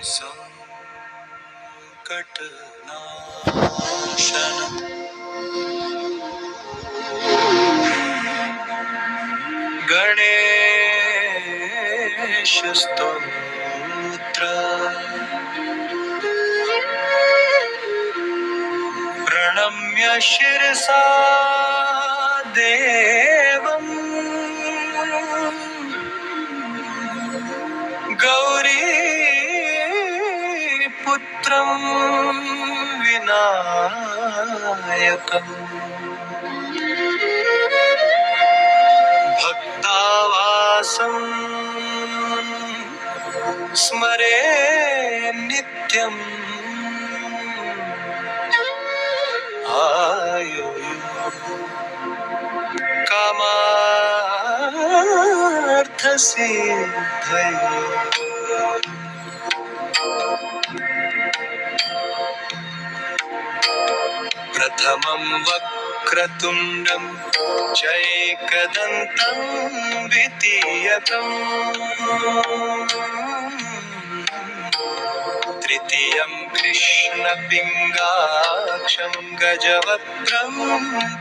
श्रीसङ्कटनाशनं गणेशस्तोत्र प्रणम्य शिरसा देवम् गौरीपुत्रं विनायकम् भक्तावासं स्मरे नित्यम् आयु कामार्थसिद्धये प्रथमं वक्रतुण्डं चैकदन्तं द्वितीयकं तृतीयं कृष्णपिङ्गाक्षं गजवक्त्रं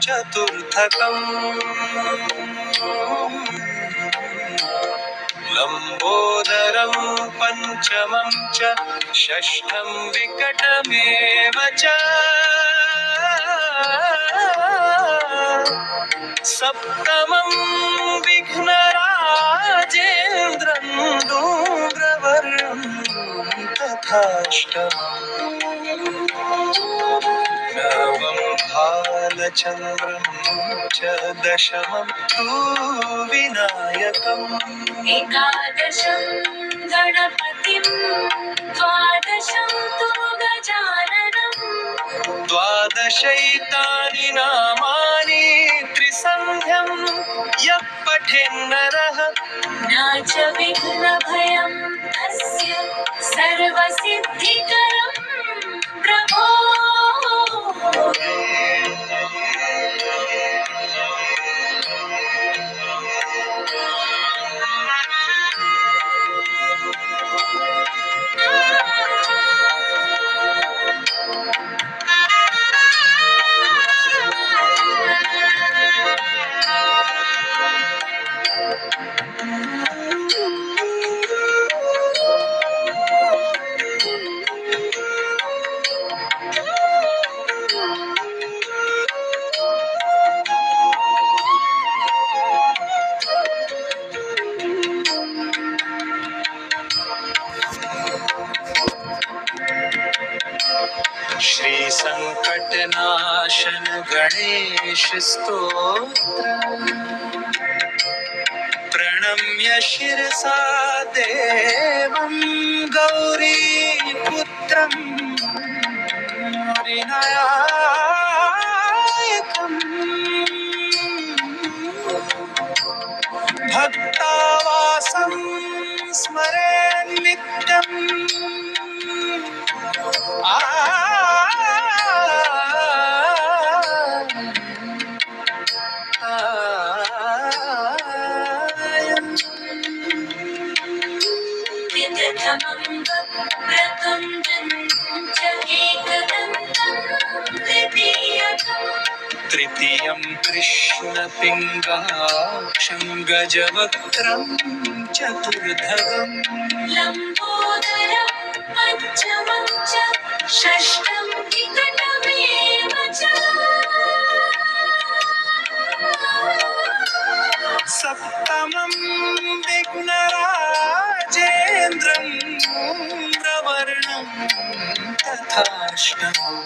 चतुर्थकम् लम्बोदरं पञ्चमं च षष्ठं विकटमेव च सप्तमं विघ्नराजेन्द्रं धूम्रवर्णं तथाष्टमम् नवं भालचन्द्रं च दशमं तु विनायकम् एकादशं गणपतिं द्वादशं तु गजाननं द्वादशैतानि नामानि त्रिसन्ध्यं यः पठेन्नरः न च विघ्नभयं तस्य सर्वसिद्धिकरं प्रभो श्रीसङ्कटनाशन गणेश स्तोत्र प्रणम्य शिरसा देवं गौरीपुत्रं विनायकम् भक्तावासं स्मरे नित्यम् तृतीयं कृष्णपिङ्गाक्षं गजवक्त्रं चतुर्थकम् लम्बोदरं पञ्चमं च षष्ठं विकटमेव च सप्तमं विघ्नराजेन्द्रं धूम्रवर्णं तथाष्टमम्